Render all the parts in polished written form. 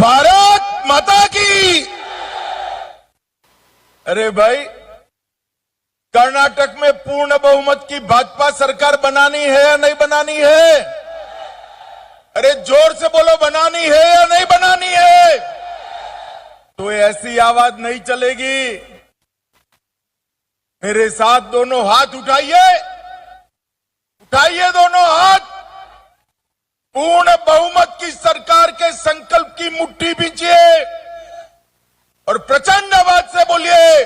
भारत माता की। अरे भाई, कर्नाटक में पूर्ण बहुमत की भाजपा सरकार बनानी है या नहीं बनानी है? अरे जोर से बोलो, बनानी है या नहीं बनानी है? तो ऐसी आवाज नहीं चलेगी। मेरे साथ दोनों हाथ उठाइए, उठाइए दोनों हाथ। पूर्ण बहुमत की सरकार के संकल्प की मुट्ठी बींचिए और प्रचंड आवाज से बोलिए,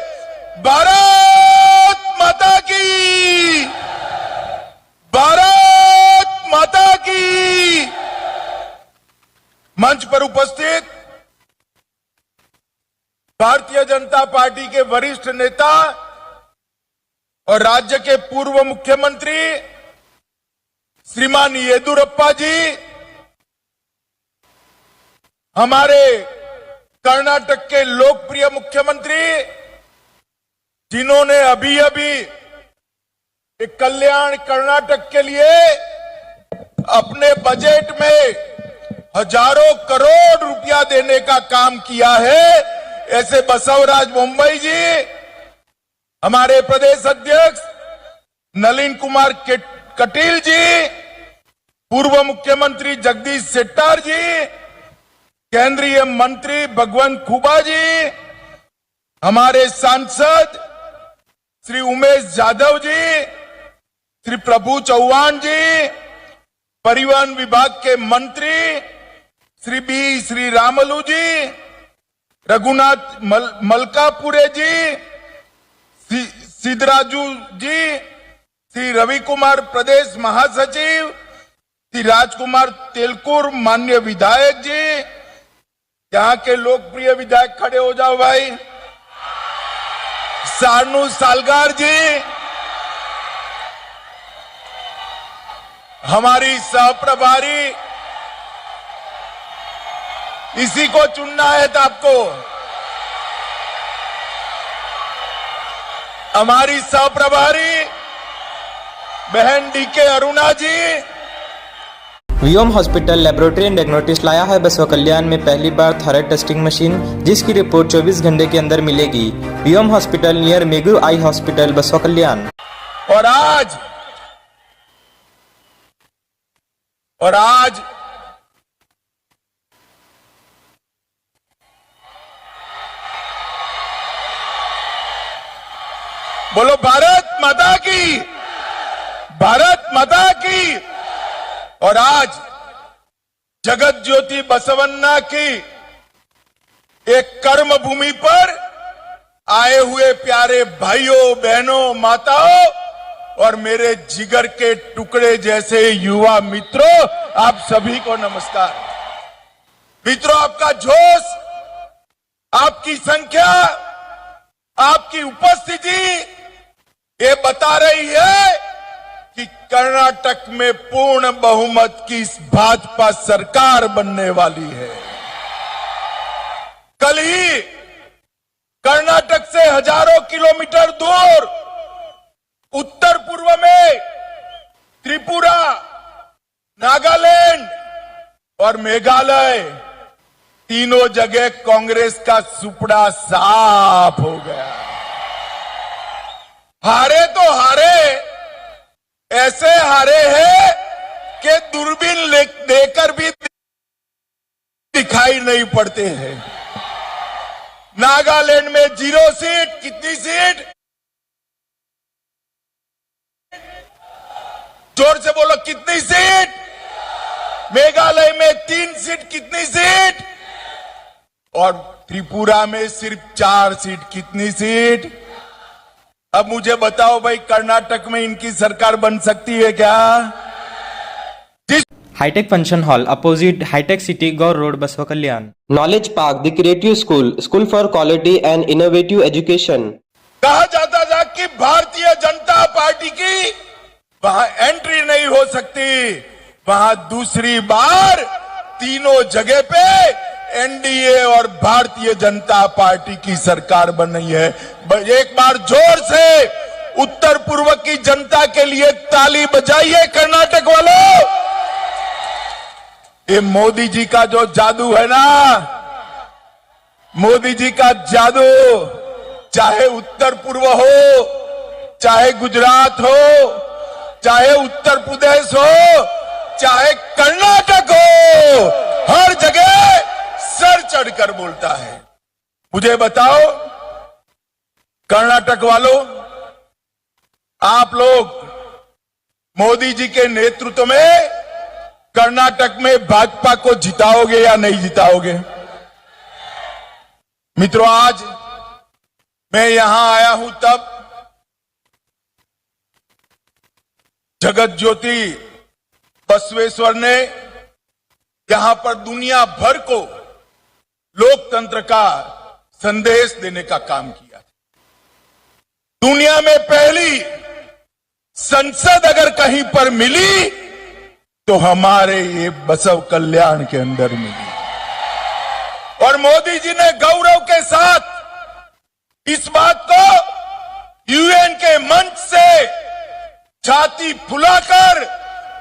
भारत माता की, भारत माता की। मंच पर उपस्थित भारतीय जनता पार्टी के वरिष्ठ नेता और राज्य के पूर्व मुख्यमंत्री श्रीमान येदुरप्पा जी, हमारे कर्नाटक के लोकप्रिय मुख्यमंत्री, जिन्होंने अभी अभी एक कल्याण कर्नाटक के लिए अपने बजट में हजारों करोड़ रुपया देने का काम किया है, ऐसे बसवराज मुंबई जी, हमारे प्रदेश अध्यक्ष नलिन कुमार कटील जी, पूर्व मुख्यमंत्री जगदीश शेट्टर जी, केंद्रीय मंत्री भगवंत खुबा जी, हमारे सांसद श्री उमेश यादव जी, श्री प्रभु चौहान जी, परिवहन विभाग के मंत्री श्री रामलू जी, रघुनाथ मलकापुरे जी, सिद्धराजू जी, श्री रवि कुमार प्रदेश महासचिव, श्री राजकुमार तेलकुर माननीय विधायक जी, यहां के लोकप्रिय विधायक खड़े हो जाओ भाई, सानू सालगार जी, हमारी सहप्रभारी, इसी को चुनना है तो आपको, हमारी सहप्रभारी बहन DK Aruna ji. Viyom hospital laboratory and diagnostics लाया है बसवा कल्याण में पहली बार थायराइड टेस्टिंग मशीन, जिसकी रिपोर्ट 24 घंटे के अंदर मिलेगी। वियोम हॉस्पिटल नियर मेगू आई हॉस्पिटल बसवा कल्याण। और आज बोलो, भारत माता की, भारत माता की। और आज जगत ज्योति बसवन्ना की एक कर्म भूमि पर आए हुए प्यारे भाइयों बहनों माताओं और मेरे जिगर के टुकड़े जैसे युवा मित्रों, आप सभी को नमस्कार। मित्रों, आपका जोश, आपकी संख्या, आपकी उपस्थिति ये बता रही है कि कर्नाटक में पूर्ण बहुमत की भाजपा सरकार बनने वाली है। कल ही कर्नाटक से हजारों किलोमीटर दूर उत्तर पूर्व में त्रिपुरा, नागालैंड और मेघालय, तीनों जगह कांग्रेस का सुपड़ा साफ हो गया। हारे तो हारे, ऐसे हारे हैं कि दूरबीन देकर भी दिखाई नहीं पड़ते हैं। नागालैंड में 0 सीट, कितनी सीट? जोर से बोलो, कितनी सीट? मेघालय में 3 सीट, कितनी सीट? और त्रिपुरा में सिर्फ 4 सीट, कितनी सीट? अब मुझे बताओ भाई, कर्नाटक में इनकी सरकार बन सकती है क्या? Hitech function hall opposite hitech city Gaur road Basava Kalyan. Knowledge park the creative school, school for quality and innovative education. कहा जाता था कि भारतीय जनता पार्टी की वहां एंट्री नहीं हो सकती, वहां दूसरी बार तीनों जगह पे एनडीए और भारतीय जनता पार्टी की सरकार बन रही है। एक बार जोर से उत्तर पूर्व की जनता के लिए ताली बजाइए कर्नाटक वालों। ये मोदी जी का जो जादू है ना, मोदी जी का जादू चाहे उत्तर पूर्व हो, चाहे गुजरात हो, चाहे उत्तर प्रदेश हो, चाहे कर्नाटक हो, हर जगह सर चढ़कर बोलता है। मुझे बताओ कर्नाटक वालों, आप लोग मोदी जी के नेतृत्व में कर्नाटक में भाजपा को जिताओगे या नहीं जिताओगे? मित्रों, आज मैं यहां आया हूं तब जगत ज्योति बसवेश्वर ने यहां पर दुनिया भर को लोकतंत्र का संदेश देने का काम किया। दुनिया में पहली संसद अगर कहीं पर मिली तो हमारे ये बसव कल्याण के अंदर मिली। और मोदी जी ने गौरव के साथ इस बात को यूएन के मंच से छाती फुलाकर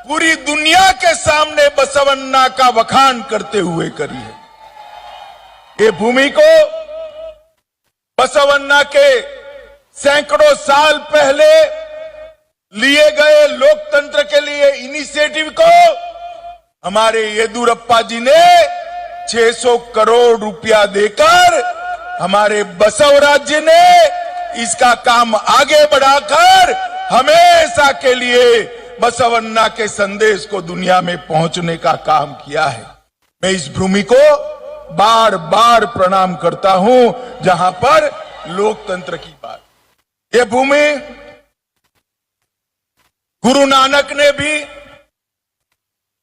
पूरी दुनिया के सामने बसवन्ना का वखान करते हुए करी है। ये भूमि को बसवन्ना के सैकड़ों साल पहले लिए गए लोकतंत्र के लिए इनिशिएटिव को हमारे येदुरप्पा जी ने 600 करोड़ रुपया देकर हमारे बसव राज्य ने इसका काम आगे बढ़ाकर हमेशा के लिए बसवन्ना के संदेश को दुनिया में पहुंचने का काम किया है। मैं इस भूमि को बार बार प्रणाम करता हूं जहां पर लोकतंत्र की बात। ये भूमि गुरु नानक ने भी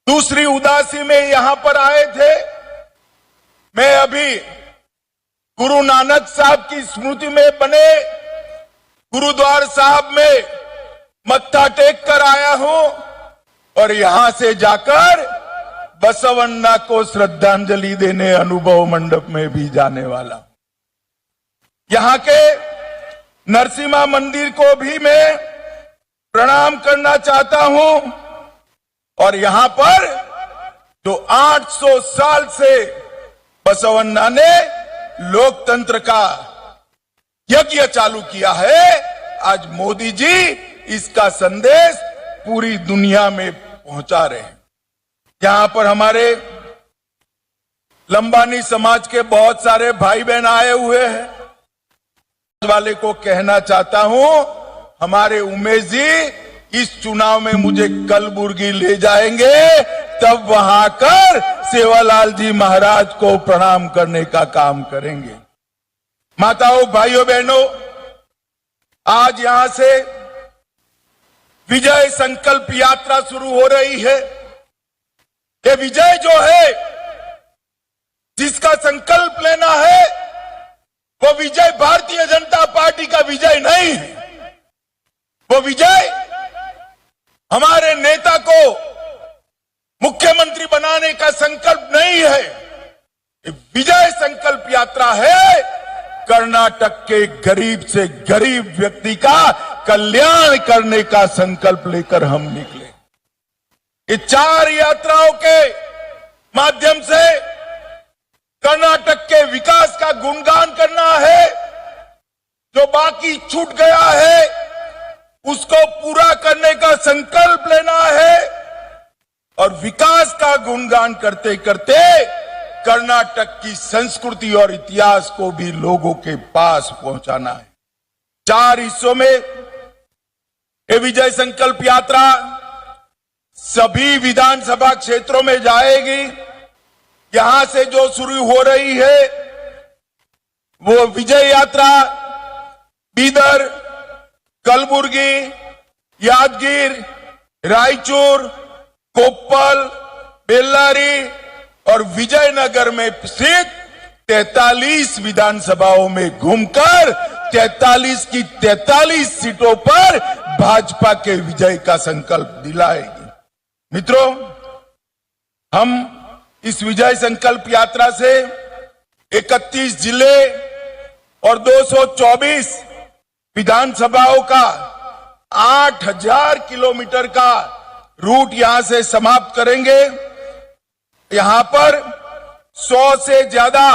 दूसरी उदासी में यहां पर आए थे। मैं अभी गुरु नानक साहब की स्मृति में बने गुरुद्वार साहब में मत्था टेक कर आया हूं और यहां से जाकर बसवन्ना को श्रद्धांजलि देने अनुभव मंडप में भी जाने वाला। यहां के नरसिम्हा मंदिर को भी मैं प्रणाम करना चाहता हूं और यहां पर जो 800 साल से बसवन्ना ने लोकतंत्र का यज्ञ चालू किया है, आज मोदी जी इसका संदेश पूरी दुनिया में पहुंचा रहे हैं। यहां पर हमारे लंबानी समाज के बहुत सारे भाई बहन आए हुए हैं। वाले को कहना चाहता हूं, हमारे उमेश जी इस चुनाव में मुझे कलबुर्गी ले जाएंगे, तब वहां कर सेवालाल जी महाराज को प्रणाम करने का काम करेंगे। माताओं, भाइयों, बहनों, आज यहां से विजय संकल्प यात्रा शुरू हो रही है। ये विजय जो है, जिसका संकल्प लेना है, वो विजय भारतीय जनता पार्टी का विजय नहीं है। वो विजय हमारे नेता को मुख्यमंत्री बनाने का संकल्प नहीं है। विजय संकल्प यात्रा है कर्नाटक के गरीब से गरीब व्यक्ति का कल्याण करने का संकल्प लेकर हम निकले। ये 4 यात्राओं के माध्यम से कर्नाटक के विकास का गुणगान करना है। जो बाकी छूट गया है उसको पूरा करने का संकल्प लेना है और विकास का गुणगान करते करते कर्नाटक की संस्कृति और इतिहास को भी लोगों के पास पहुंचाना है। 4 हिस्सों में ये विजय संकल्प यात्रा सभी विधानसभा क्षेत्रों में जाएगी। यहां से जो शुरू हो रही है वो विजय यात्रा बीदर, कलबुर्गी, यादगीर, रायचूर, कोप्पल, बेल्लारी और विजयनगर में स्थित 43 विधानसभाओं में घूमकर 43 की 43 सीटों पर भाजपा के विजय का संकल्प दिलाएगी। मित्रों, हम इस विजय संकल्प यात्रा से 31 जिले और 224 विधानसभाओं का 8000 किलोमीटर का रूट यहां से समाप्त करेंगे। यहां पर 100 से ज्यादा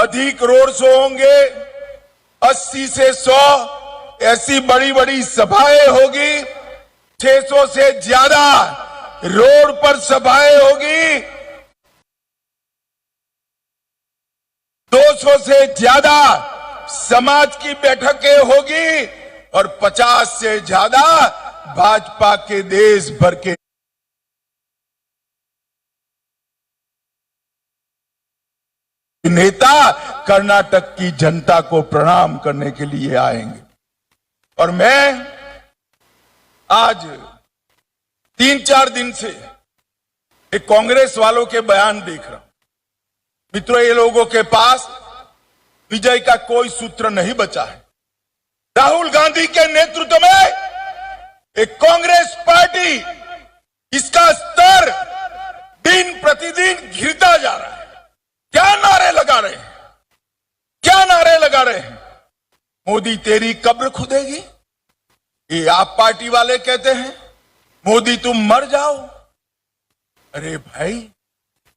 अधिक रोड शो होंगे, 80 से 100 ऐसी बड़ी बड़ी सभाएं होगी, 600 से ज्यादा रोड पर सभाएं होगी, 200 से ज्यादा समाज की बैठकें होगी और 50 से ज्यादा भाजपा के देश भर के नेता कर्नाटक की जनता को प्रणाम करने के लिए आएंगे। और मैं आज 3-4 दिन से एक कांग्रेस वालों के बयान देख रहा हूं। मित्रों, ये लोगों के पास विजय का कोई सूत्र नहीं बचा है। राहुल गांधी के नेतृत्व में एक कांग्रेस पार्टी, इसका स्तर दिन प्रतिदिन गिरता जा रहा है। क्या नारे लगा रहे हैं, क्या नारे लगा रहे हैं? मोदी तेरी कब्र खुदेगी, ये आप पार्टी वाले कहते हैं। मोदी तुम मर जाओ। अरे भाई,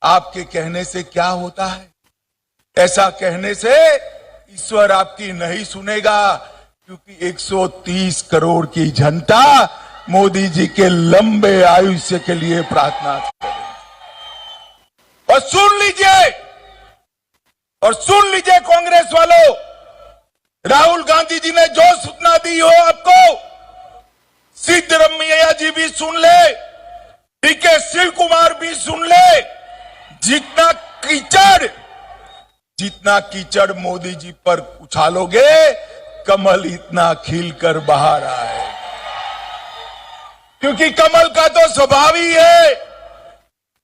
आपके कहने से क्या होता है? ऐसा कहने से ईश्वर आपकी नहीं सुनेगा, क्योंकि 130 करोड़ की जनता मोदी जी के लंबे आयुष्य के लिए प्रार्थना करेगी। और सुन लीजिए कांग्रेस वालों, राहुल गांधी जी ने जो सूचना दी हो आपको, सिद्धरमैया जी भी सुन ले, डीके शिव कुमार भी सुन ले। जितना कीचड़ मोदी जी पर उछालोगे, कमल इतना खिलकर बाहर आए। क्योंकि कमल का तो स्वभाव ही है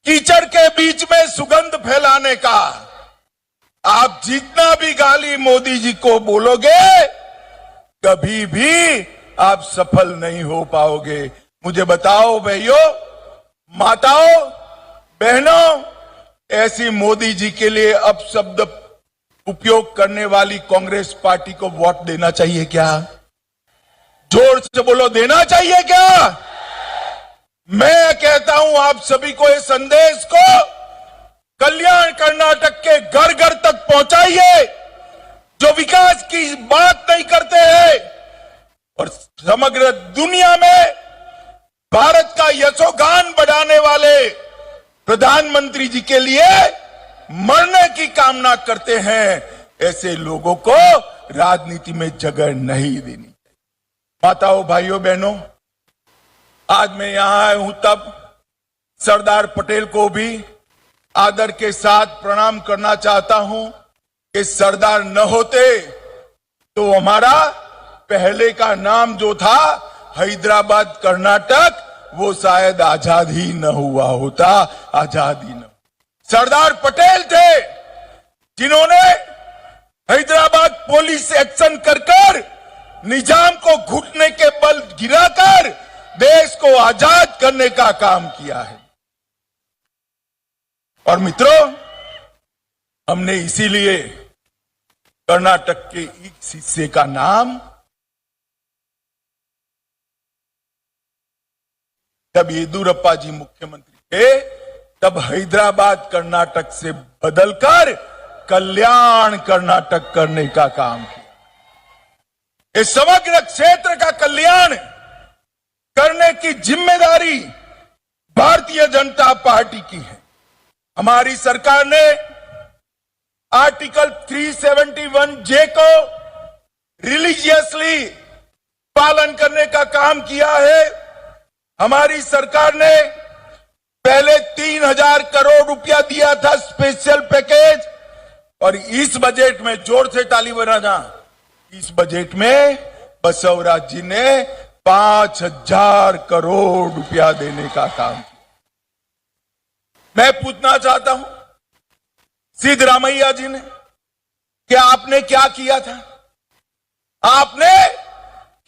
कीचड़ के बीच में सुगंध फैलाने का। आप जितना भी गाली मोदी जी को बोलोगे, कभी भी आप सफल नहीं हो पाओगे। मुझे बताओ भाइयों, माताओं, बहनों, ऐसी मोदी जी के लिए अपशब्द उपयोग करने वाली कांग्रेस पार्टी को वोट देना चाहिए क्या? जोर से बोलो, देना चाहिए क्या? मैं कहता हूं आप सभी को इस संदेश को कल्याण कर्नाटक के घर घर तक पहुंचाइए, जो विकास की बात नहीं करते हैं और समग्र दुनिया में भारत का यशोगान बढ़ाने वाले प्रधानमंत्री जी के लिए मरने की कामना करते हैं। ऐसे लोगों को राजनीति में जगह नहीं देनी चाहिए। माताओं, भाइयों, बहनों, आज मैं यहां आया हूं तब सरदार पटेल को भी आदर के साथ प्रणाम करना चाहता हूं कि सरदार न होते तो हमारा पहले का नाम जो था हैदराबाद कर्नाटक, वो शायद आजाद ही न हुआ होता, आजाद ही न। सरदार पटेल थे जिन्होंने हैदराबाद पुलिस एक्शन कर निजाम को घुटने के बल गिराकर देश को आजाद करने का काम किया है। और मित्रों, हमने इसीलिए कर्नाटक के इस हिस्से का नाम, जब येदियुरप्पा जी मुख्यमंत्री थे, तब हैदराबाद कर्नाटक से बदलकर कल्याण कर्नाटक करने का काम किया। इस समग्र क्षेत्र का कल्याण करने की जिम्मेदारी भारतीय जनता पार्टी की है। हमारी सरकार ने आर्टिकल 371J को रिलीजियसली पालन करने का काम किया है। हमारी सरकार ने पहले 3000 करोड़ रुपया दिया था स्पेशल पैकेज, और इस बजट में, जोर से ताली बजाना, इस बजट में बसवराज जी ने 5000 करोड़ रुपया देने का काम किया। मैं पूछना चाहता हूं सिद्धरामैया जी ने, कि आपने क्या किया था? आपने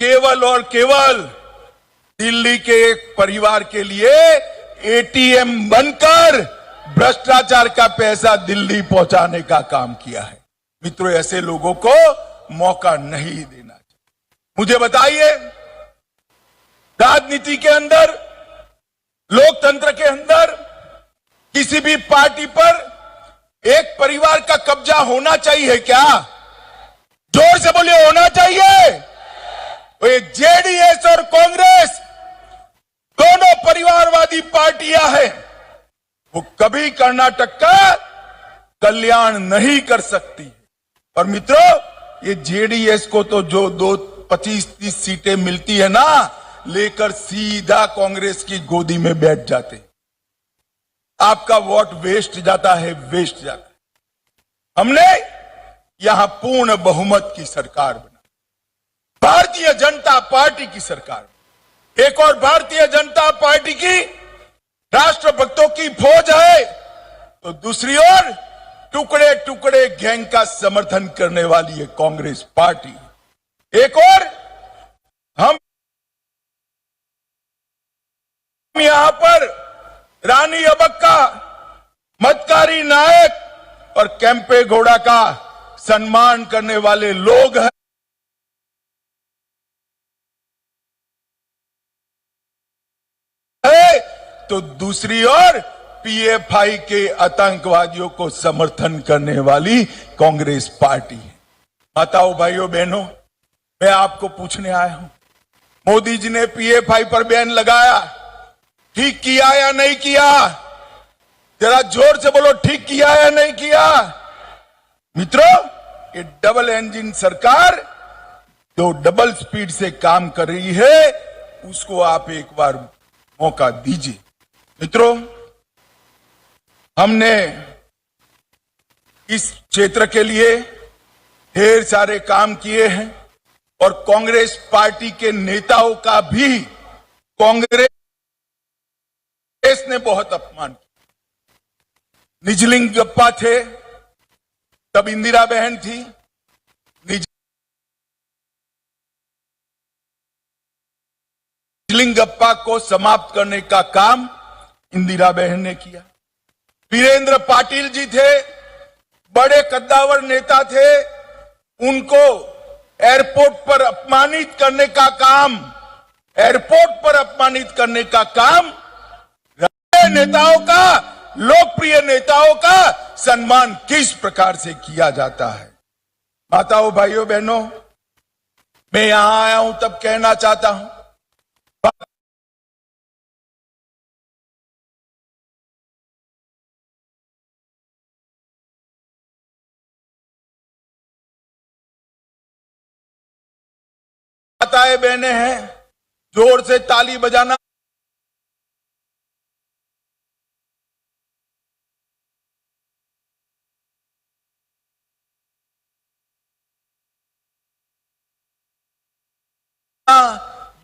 केवल और केवल दिल्ली के एक परिवार के लिए एटीएम बनकर भ्रष्टाचार का पैसा दिल्ली पहुंचाने का काम किया है। मित्रों, ऐसे लोगों को मौका नहीं देना चाहिए। मुझे बताइए, राजनीति के अंदर, लोकतंत्र के अंदर किसी भी पार्टी पर एक परिवार का कब्जा होना चाहिए क्या? जोर से बोलिए, होना चाहिए। ये जेडीएस और कांग्रेस दोनों परिवारवादी पार्टियां हैं, वो कभी कर्नाटक का कल्याण नहीं कर सकती। और मित्रों, ये जेडीएस को तो जो 25-30 सीटें मिलती है ना, लेकर सीधा कांग्रेस की गोदी में बैठ जाते हैं। आपका वोट वेस्ट जाता है, वेस्ट जाता है। हमने यहां पूर्ण बहुमत की सरकार बना, भारतीय जनता पार्टी की सरकार। एक और भारतीय जनता पार्टी की राष्ट्रभक्तों की फौज है, तो दूसरी ओर टुकड़े टुकड़े गैंग का समर्थन करने वाली है कांग्रेस पार्टी। एक और हम यहां पर रानी अबक्का, मतकारी नायक और कैंपे गौड़ा का सम्मान करने वाले लोग हैं। तो दूसरी ओर पीएफआई के आतंकवादियों को समर्थन करने वाली कांग्रेस पार्टी है। माताओं, भाइयों, बहनों, मैं आपको पूछने आया हूं, मोदी जी ने पीएफआई पर बैन लगाया, ठीक किया या नहीं किया? जरा जोर से बोलो, ठीक किया या नहीं किया? मित्रों, ये डबल इंजन सरकार जो डबल स्पीड से काम कर रही है, उसको आप एक बार मौका दीजिए। मित्रों, हमने इस क्षेत्र के लिए ढेर सारे काम किए हैं और कांग्रेस पार्टी के नेताओं का भी कांग्रेस ने बहुत अपमान किया। निजलिंगप्पा थे, तब इंदिरा बहन थी। निजलिंगप्पा को समाप्त करने का काम इंदिरा बहन ने किया। वीरेंद्र पाटिल जी थे, बड़े कद्दावर नेता थे, उनको एयरपोर्ट पर अपमानित करने का काम नेताओं का, लोकप्रिय नेताओं का सम्मान किस प्रकार से किया जाता है। माताओं, भाइयों, बहनों, मैं यहां आया हूं तब कहना चाहता हूं, माताएं बहनें हैं, जोर से ताली बजाना।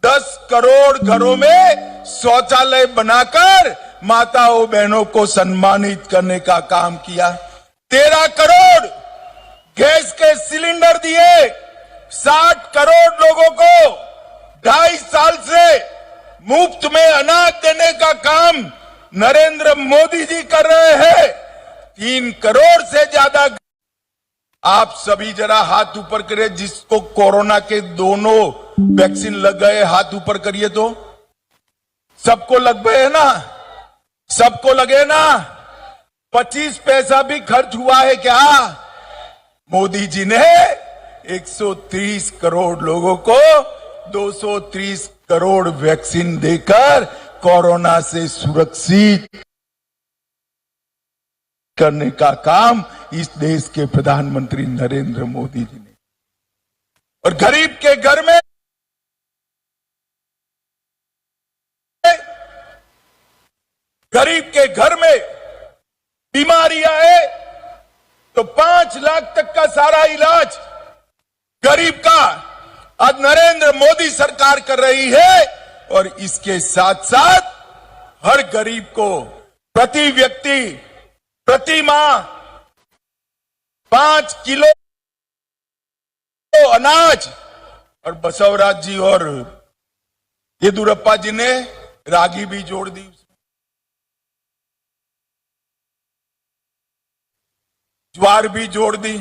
दस करोड़ घरों में शौचालय बनाकर माताओं बहनों को सम्मानित करने का काम किया। 13 करोड़ गैस के सिलेंडर दिए। 60 करोड़ लोगों को 2.5 साल से मुफ्त में अनाज देने का काम नरेंद्र मोदी जी कर रहे हैं। 3 करोड़ से ज्यादा। आप सभी जरा हाथ ऊपर करें, जिसको कोरोना के दोनों वैक्सीन लग गए, हाथ ऊपर करिए। तो सबको लग गए ना? सबको लगे ना? 25 पैसा भी खर्च हुआ है क्या? मोदी जी ने 130 करोड़ लोगों को 230 करोड़ वैक्सीन देकर कोरोना से सुरक्षित करने का काम इस देश के प्रधानमंत्री नरेंद्र मोदी जी ने। और गरीब के घर में बीमारी आए तो 5 लाख तक का सारा इलाज गरीब का आज नरेंद्र मोदी सरकार कर रही है। और इसके साथ साथ हर गरीब को प्रति व्यक्ति प्रति माह 5 किलो अनाज। और बसवराज जी और येदुरप्पा जी ने रागी भी जोड़ दी, ज्वार भी जोड़ दी।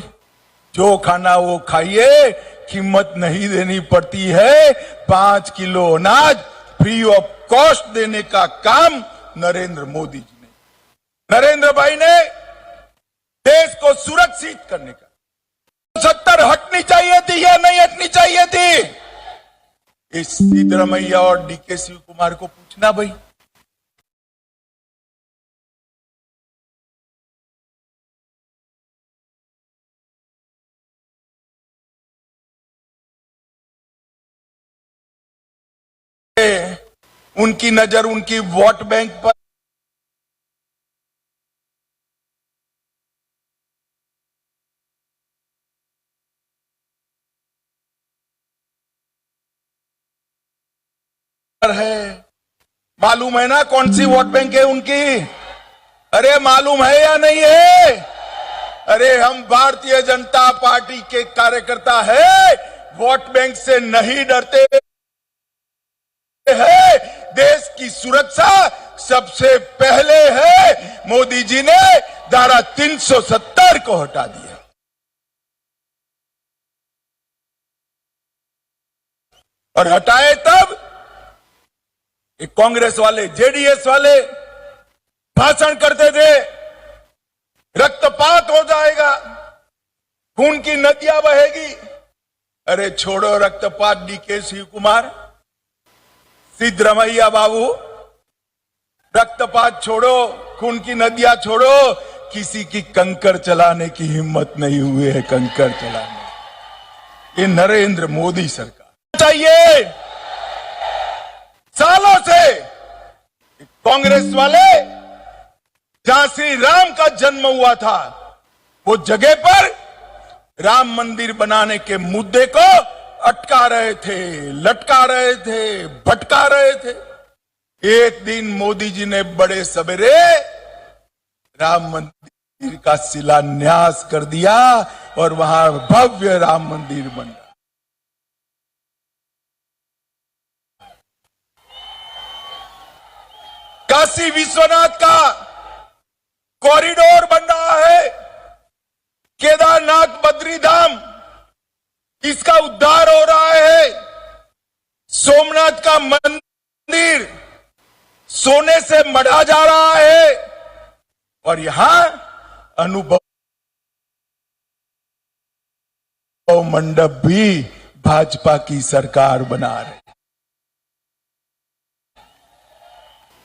जो खाना वो खाइए, कीमत नहीं देनी पड़ती है। 5 किलो अनाज फ्री ऑफ कॉस्ट देने का काम नरेंद्र मोदी जी ने, नरेंद्र भाई ने को सुरक्षित करने का। 70 हटनी चाहिए थी या नहीं हटनी चाहिए थी? इस सिद्धरमैया और डीके शिव कुमार को पूछना भाई। उनकी नजर उनकी वोट बैंक पर है। मालूम है ना कौन सी वोट बैंक है उनकी? अरे मालूम है या नहीं है? अरे हम भारतीय जनता पार्टी के कार्यकर्ता है, वोट बैंक से नहीं डरते है। देश की सुरक्षा सबसे पहले है। मोदी जी ने धारा 370 को हटा दिया और हटाए तब कांग्रेस वाले, जेडीएस वाले भाषण करते थे रक्तपात हो जाएगा, खून की नदियां बहेगी। अरे छोड़ो रक्तपात डीके शिव कुमार, सिद्धरमैया बाबू, रक्तपात छोड़ो, खून की नदियां छोड़ो। किसी की कंकर चलाने की हिम्मत नहीं हुई है, कंकर चलाने। ये नरेंद्र मोदी सरकार चाहिए। सालों से कांग्रेस वाले जहां श्री राम का जन्म हुआ था वो जगह पर राम मंदिर बनाने के मुद्दे को अटका रहे थे, लटका रहे थे, भटका रहे थे। एक दिन मोदी जी ने बड़े सवेरे राम मंदिर का शिलान्यास कर दिया और वहां भव्य राम मंदिर बन गया। काशी विश्वनाथ का कॉरिडोर बन रहा है, केदारनाथ बद्रीधाम इसका उद्धार हो रहा है, सोमनाथ का मंदिर सोने से मढ़ा जा रहा है और यहां अनुभव मंडप भी भाजपा की सरकार बना रही।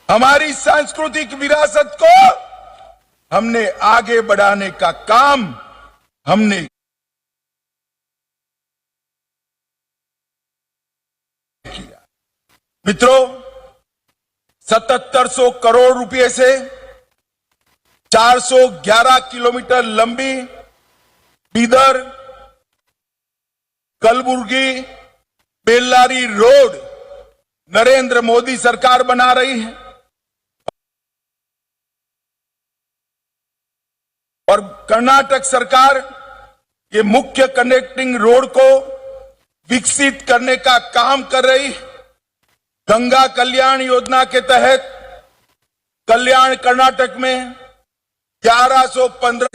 हमारी सांस्कृतिक विरासत को हमने आगे बढ़ाने का काम हमने किया। मित्रों, 7700 करोड़ रुपए से 411 किलोमीटर लंबी बीदर कलबुर्गी बेल्लारी रोड नरेंद्र मोदी सरकार बना रही है और कर्नाटक सरकार ये मुख्य कनेक्टिंग रोड को विकसित करने का काम कर रही है। गंगा कल्याण योजना के तहत कल्याण कर्नाटक में 1115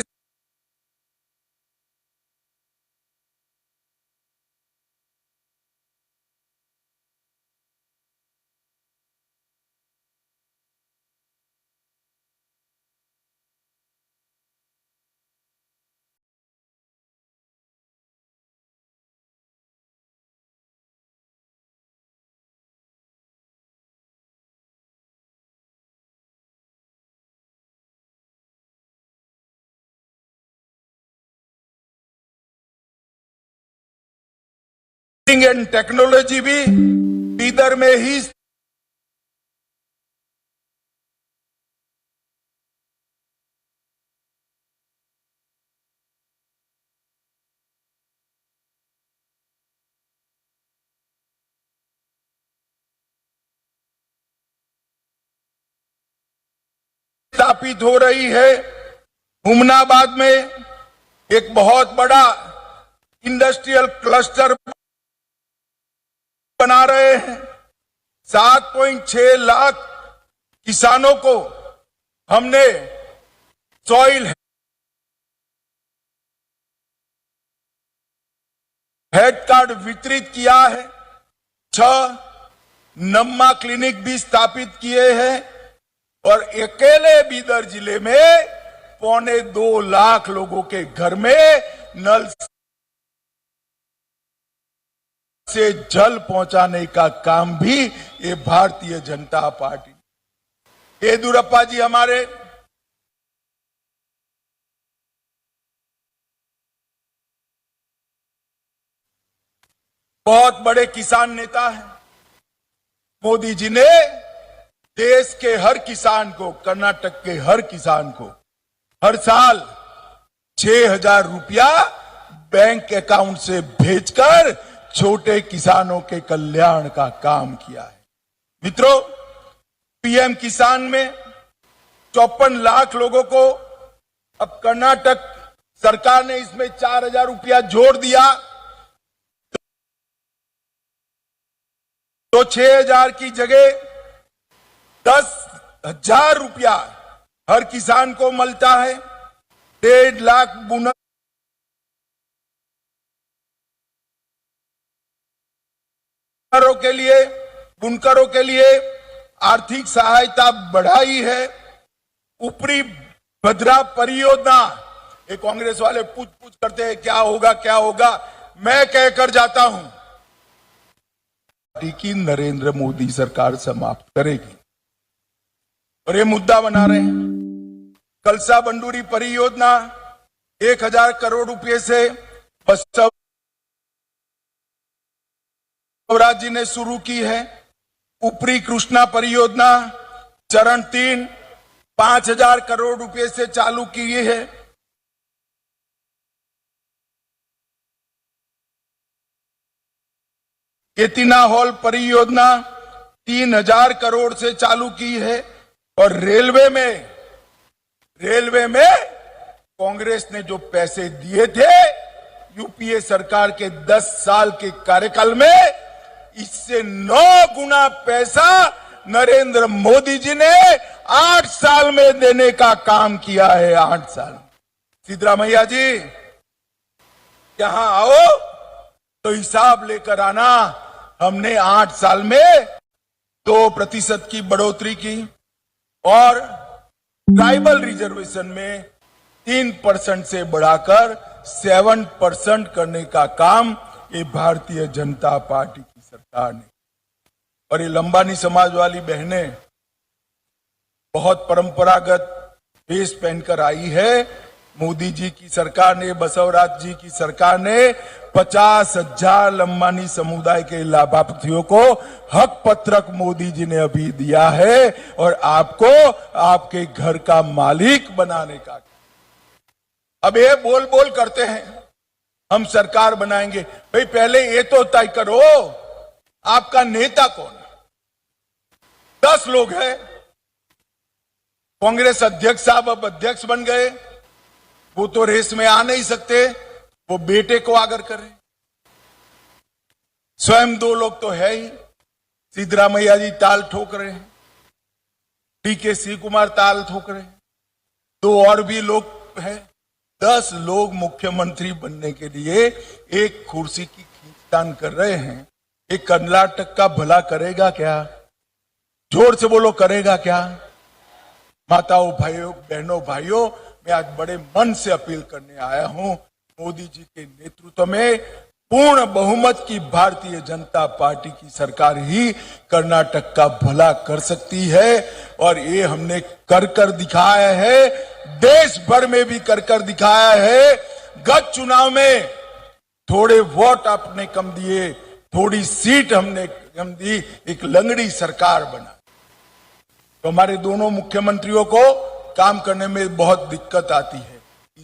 एंड टेक्नोलॉजी भी बीदर में ही स्थापित हो रही है। हुमनाबाद में एक बहुत बड़ा इंडस्ट्रियल क्लस्टर बना रहे हैं। 7.6 लाख किसानों को हमने सॉइल हेल्थ कार्ड वितरित किया है। 6 नम्मा क्लिनिक भी स्थापित किए हैं और अकेले बीदर जिले में 2.25 लाख लोगों के घर में नल से जल पहुंचाने का काम भी ये भारतीय जनता पार्टी। येदियुरप्पा जी हमारे बहुत बड़े किसान नेता हैं। मोदी जी ने देश के हर किसान को, कर्नाटक के हर किसान को हर साल 6,000 रुपया बैंक अकाउंट से भेजकर छोटे किसानों के कल्याण का काम किया है। मित्रों, पीएम किसान में 54 लाख लोगों को अब कर्नाटक सरकार ने इसमें 4,000 रुपया जोड़ दिया तो 6,000 की जगह 10,000 रुपया हर किसान को मिलता है। 1.5 लाख बुनकरों के लिए आर्थिक सहायता बढ़ाई है। ऊपरी भद्रा परियोजना, ये कांग्रेस वाले पूछ करते हैं क्या होगा, मैं कहकर जाता हूं की नरेंद्र मोदी सरकार समाप्त करेगी और ये मुद्दा बना रहे हैं। कलसा बंडूरी परियोजना 1,000 करोड़ रुपए से बसवराज जी ने शुरू की है। ऊपरी कृष्णा परियोजना चरण 3 5,000 करोड़ रुपए से चालू की है। केतिना हॉल परियोजना 3,000 करोड़ से चालू की है। और रेलवे में कांग्रेस ने जो पैसे दिए थे यूपीए सरकार के 10 साल के कार्यकाल में, इससे 9 गुना पैसा नरेंद्र मोदी जी ने 8 साल में देने का काम किया है। 8 साल। सिद्धरामैया जी यहां आओ तो हिसाब लेकर आना। हमने 8 साल में 2% की बढ़ोतरी की और ट्राइबल रिजर्वेशन में 3% से बढ़ाकर 7% करने का काम ये भारतीय जनता पार्टी की सरकार ने। और ये लंबानी समाज वाली बहनें बहुत परंपरागत वेश पहनकर आई है। मोदी जी की सरकार ने, बसवराज जी की सरकार ने 50,000 लंबानी समुदाय के लाभार्थियों को हक पत्रक मोदी जी ने अभी दिया है और आपको आपके घर का मालिक बनाने का। अब ये बोल करते हैं हम सरकार बनाएंगे। भाई पहले ये तो तय करो आपका नेता कौन है। 10 लोग हैं। कांग्रेस अध्यक्ष साहब अब अध्यक्ष बन गए, वो तो रेस में आ नहीं सकते, वो बेटे को आगर करे। स्वयं 2 लोग तो है ही। सिद्धरामैया जी ताल ठोक रहे हैं, डीके शिव कुमार ताल ठोक रहे हैं, 2 और भी लोग हैं। 10 लोग मुख्यमंत्री बनने के लिए एक कुर्सी की खींचतान कर रहे हैं। एक कर्नाटक का भला करेगा क्या? जोर से बोलो, करेगा क्या? माताओं, भाइयों, बहनों, भाइयों, मैं आज बड़े मन से अपील करने आया हूं। मोदी जी के नेतृत्व में पूर्ण बहुमत की भारतीय जनता पार्टी की सरकार ही कर्नाटक का भला कर सकती है और ये हमने कर दिखाया है। देश भर में भी कर दिखाया है। गत चुनाव में थोड़े वोट आपने कम दिए, थोड़ी सीट हमने कम दी, एक लंगड़ी सरकार बना। तो हमारे दोनों मुख्यमंत्रियों को काम करने में बहुत दिक्कत आती है।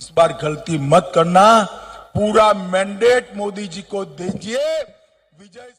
इस बार गलती मत करना, पूरा मैंडेट मोदी जी को दीजिए। विजय